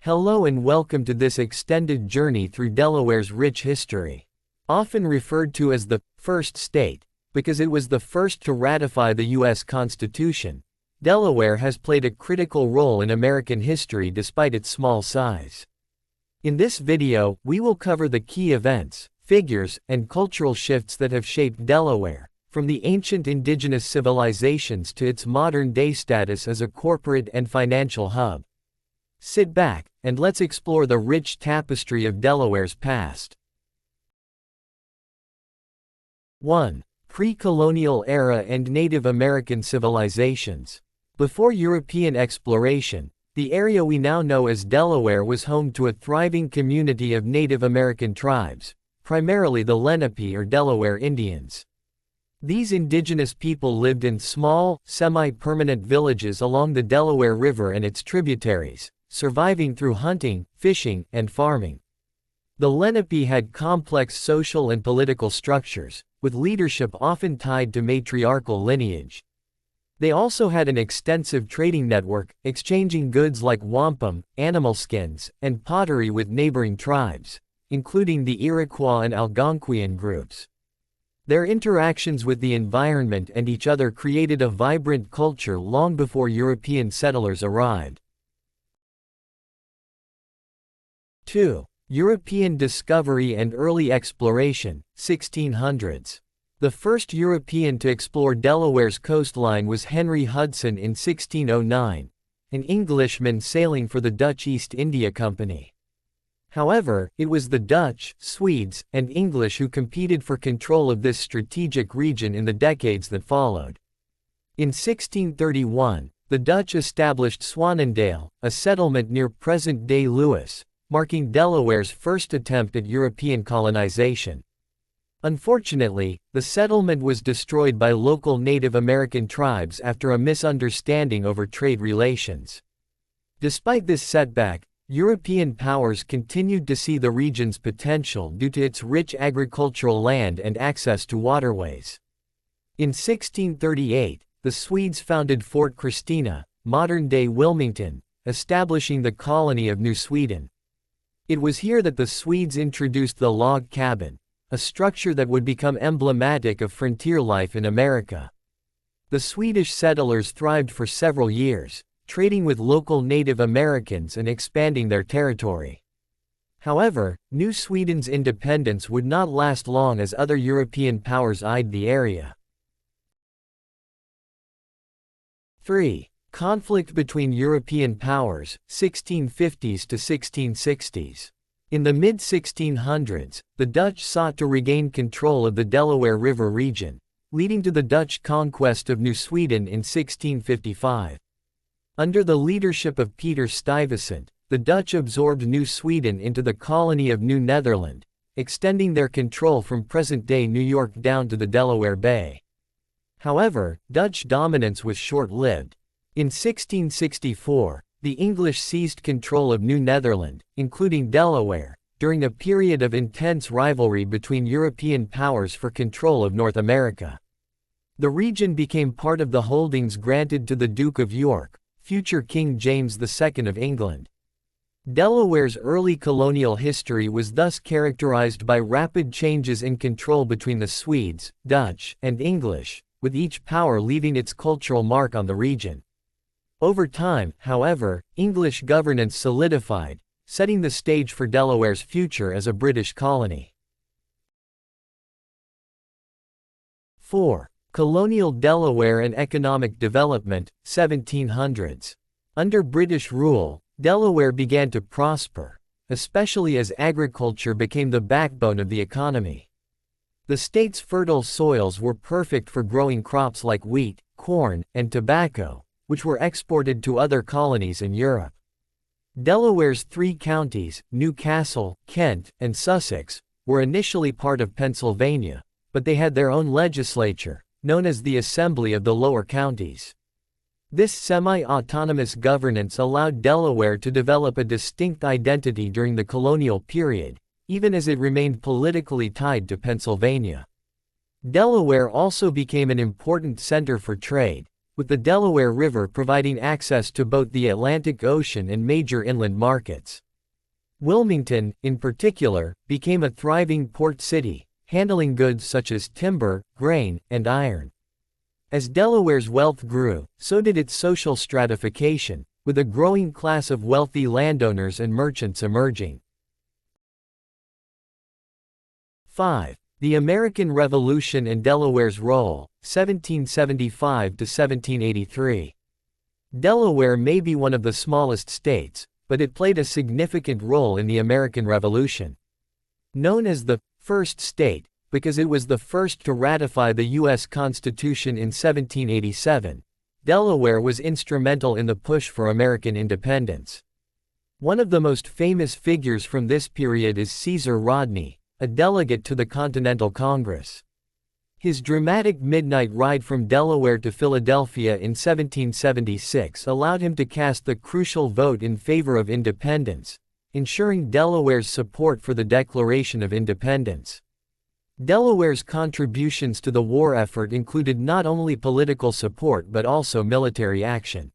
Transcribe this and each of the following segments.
Hello and welcome to this extended journey through Delaware's rich history. Often referred to as the first state, because it was the first to ratify the U.S. Constitution, Delaware has played a critical role in American history despite its small size. In this video, we will cover the key events, figures, and cultural shifts that have shaped Delaware, from the ancient indigenous civilizations to its modern-day status as a corporate and financial hub. Sit back, and let's explore the rich tapestry of Delaware's past. 1. Pre-colonial era and Native American civilizations. Before European exploration, the area we now know as Delaware was home to a thriving community of Native American tribes, primarily the Lenape or Delaware Indians. These indigenous people lived in small, semi-permanent villages along the Delaware River and its tributaries, surviving through hunting, fishing, and farming. The Lenape had complex social and political structures, with leadership often tied to matriarchal lineage. They also had an extensive trading network, exchanging goods like wampum, animal skins, and pottery with neighboring tribes, including the Iroquois and Algonquian groups. Their interactions with the environment and each other created a vibrant culture long before European settlers arrived. 2. European discovery and early exploration, 1600s. The first European to explore Delaware's coastline was Henry Hudson in 1609, an Englishman sailing for the Dutch East India Company. However, it was the Dutch, Swedes, and English who competed for control of this strategic region in the decades that followed. In 1631, the Dutch established Swannendale, a settlement near present-day Lewis, marking Delaware's first attempt at European colonization. Unfortunately, the settlement was destroyed by local Native American tribes after a misunderstanding over trade relations. Despite this setback, European powers continued to see the region's potential due to its rich agricultural land and access to waterways. In 1638, the Swedes founded Fort Christina, modern-day Wilmington, establishing the colony of New Sweden. It was here that the Swedes introduced the log cabin, a structure that would become emblematic of frontier life in America. The Swedish settlers thrived for several years, trading with local Native Americans and expanding their territory. However, New Sweden's independence would not last long as other European powers eyed the area. 3. Conflict between European powers, 1650s to 1660s. In the mid-1600s, the Dutch sought to regain control of the Delaware River region, leading to the Dutch conquest of New Sweden in 1655. Under the leadership of Peter Stuyvesant, the Dutch absorbed New Sweden into the colony of New Netherland, extending their control from present-day New York down to the Delaware Bay. However, Dutch dominance was short-lived. In 1664, the English seized control of New Netherland, including Delaware, during a period of intense rivalry between European powers for control of North America. The region became part of the holdings granted to the Duke of York, future King James II of England. Delaware's early colonial history was thus characterized by rapid changes in control between the Swedes, Dutch, and English, with each power leaving its cultural mark on the region. Over time, however, English governance solidified, setting the stage for Delaware's future as a British colony. 4. Colonial Delaware and economic development, 1700s. Under British rule, Delaware began to prosper, especially as agriculture became the backbone of the economy. The state's fertile soils were perfect for growing crops like wheat, corn, and tobacco, which were exported to other colonies in Europe. Delaware's three counties, New Castle, Kent, and Sussex, were initially part of Pennsylvania, but they had their own legislature, known as the Assembly of the Lower Counties. This semi-autonomous governance allowed Delaware to develop a distinct identity during the colonial period, even as it remained politically tied to Pennsylvania. Delaware also became an important center for trade, with the Delaware River providing access to both the Atlantic Ocean and major inland markets. Wilmington, in particular, became a thriving port city, handling goods such as timber, grain, and iron. As Delaware's wealth grew, so did its social stratification, with a growing class of wealthy landowners and merchants emerging. 5. The American Revolution and Delaware's role, 1775 to 1783. Delaware may be one of the smallest states, but it played a significant role in the American Revolution. Known as the first state, because it was the first to ratify the U.S. Constitution in 1787, Delaware was instrumental in the push for American independence. One of the most famous figures from this period is Caesar Rodney, a delegate to the Continental Congress. His dramatic midnight ride from Delaware to Philadelphia in 1776 allowed him to cast the crucial vote in favor of independence, ensuring Delaware's support for the Declaration of Independence. Delaware's contributions to the war effort included not only political support but also military action.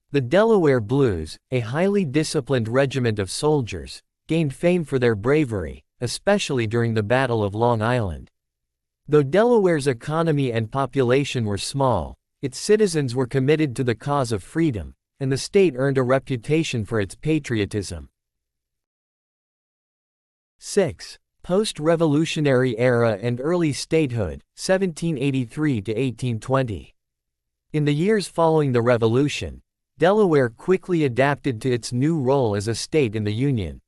The Delaware Blues, a highly disciplined regiment of soldiers, gained fame for their bravery, especially during the Battle of Long Island. Though Delaware's economy and population were small, its citizens were committed to the cause of freedom, and the state earned a reputation for its patriotism. 6. Post-Revolutionary Era and Early Statehood, 1783 to 1820. In the years following the Revolution, Delaware quickly adapted to its new role as a state in the Union.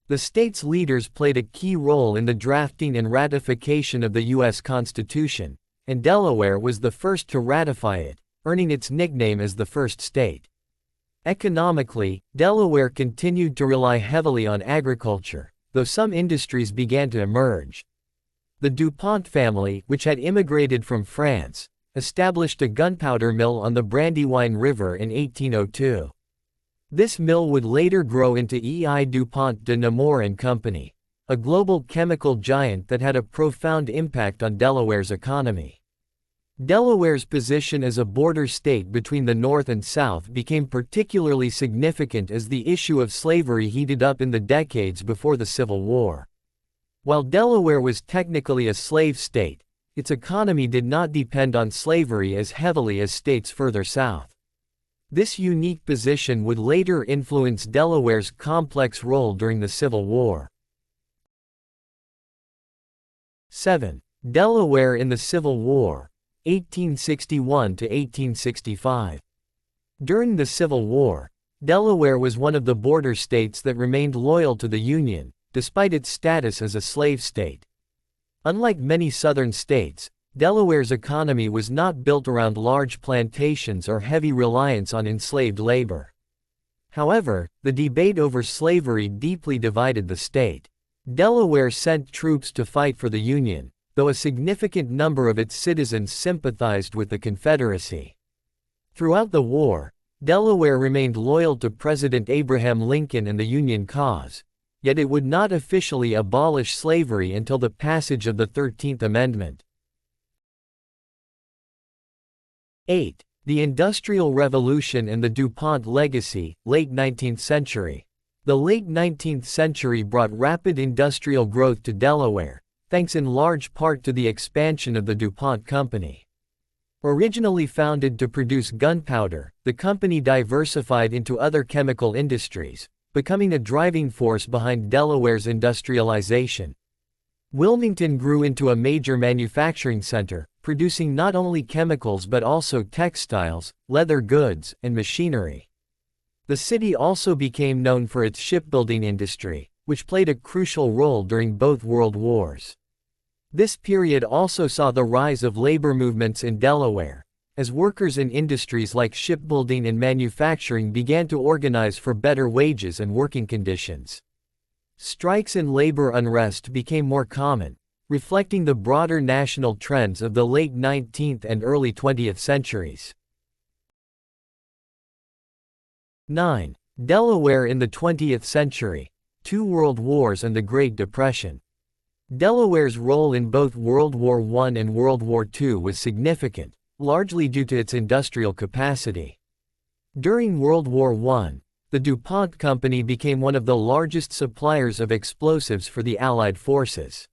The state's leaders played a key role in the drafting and ratification of the U.S. Constitution, and Delaware was the first to ratify it, earning its nickname as the first state. Economically, Delaware continued to rely heavily on agriculture, though some industries began to emerge. The DuPont family, which had immigrated from France, established a gunpowder mill on the Brandywine River in 1802. This mill would later grow into E.I. DuPont de Nemours and Company, a global chemical giant that had a profound impact on Delaware's economy. Delaware's position as a border state between the North and South became particularly significant as the issue of slavery heated up in the decades before the Civil War. While Delaware was technically a slave state, its economy did not depend on slavery as heavily as states further south. This unique position would later influence Delaware's complex role during the Civil War. 7. Delaware in the Civil War, 1861 to 1865. During the Civil War, Delaware was one of the border states that remained loyal to the Union, despite its status as a slave state. Unlike many southern states, Delaware's economy was not built around large plantations or heavy reliance on enslaved labor. However, the debate over slavery deeply divided the state. Delaware sent troops to fight for the Union, though a significant number of its citizens sympathized with the Confederacy. Throughout the war, Delaware remained loyal to President Abraham Lincoln and the Union cause, yet it would not officially abolish slavery until the passage of the 13th Amendment. 8. The Industrial Revolution and the DuPont Legacy, late 19th century. The late 19th century brought rapid industrial growth to Delaware, thanks in large part to the expansion of the DuPont Company. Originally founded to produce gunpowder, the company diversified into other chemical industries, becoming a driving force behind Delaware's industrialization. Wilmington grew into a major manufacturing center, producing not only chemicals but also textiles, leather goods, and machinery. The city also became known for its shipbuilding industry, which played a crucial role during both World Wars. This period also saw the rise of labor movements in Delaware, as workers in industries like shipbuilding and manufacturing began to organize for better wages and working conditions. Strikes and labor unrest became more common, reflecting the broader national trends of the late 19th and early 20th centuries. 9. Delaware in the 20th century, Two World Wars and the Great Depression. Delaware's role in both World War I and World War II was significant, largely due to its industrial capacity. During World War I, the DuPont Company became one of the largest suppliers of explosives for the Allied forces.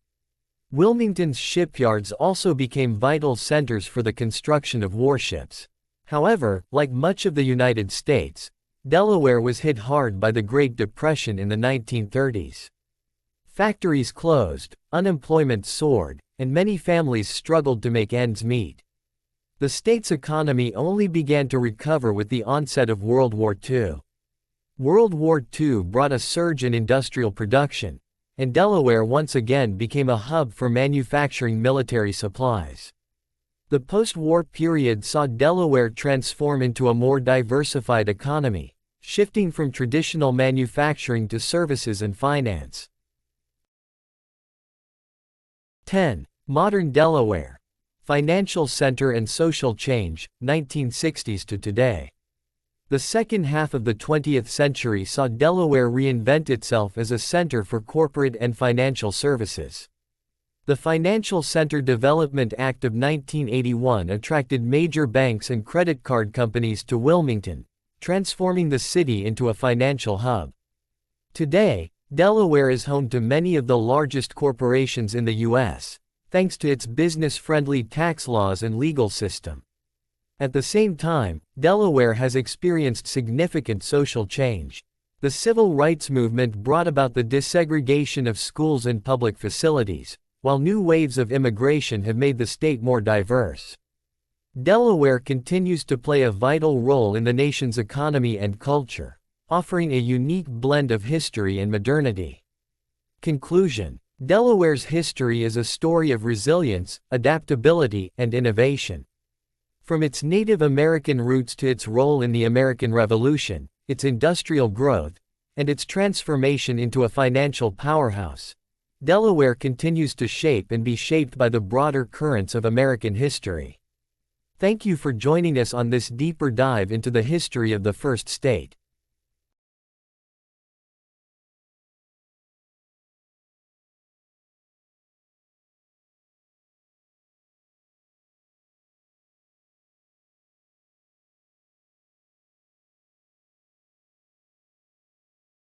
Wilmington's shipyards also became vital centers for the construction of warships. However, like much of the United States, Delaware was hit hard by the Great Depression in the 1930s. Factories closed, unemployment soared, and many families struggled to make ends meet. The state's economy only began to recover with the onset of World War II. World War II brought a surge in industrial production, and Delaware once again became a hub for manufacturing military supplies. The post-war period saw Delaware transform into a more diversified economy, shifting from traditional manufacturing to services and finance. 10. Modern Delaware. Financial center and social change, 1960s to today. The second half of the 20th century saw Delaware reinvent itself as a center for corporate and financial services. The Financial Center Development Act of 1981 attracted major banks and credit card companies to Wilmington, transforming the city into a financial hub. Today, Delaware is home to many of the largest corporations in the U.S., thanks to its business-friendly tax laws and legal system. At the same time, Delaware has experienced significant social change. The civil rights movement brought about the desegregation of schools and public facilities, while new waves of immigration have made the state more diverse. Delaware continues to play a vital role in the nation's economy and culture, offering a unique blend of history and modernity. Conclusion: Delaware's history is a story of resilience, adaptability, and innovation. From its Native American roots to its role in the American Revolution, its industrial growth, and its transformation into a financial powerhouse, Delaware continues to shape and be shaped by the broader currents of American history. Thank you for joining us on this deeper dive into the history of the first state.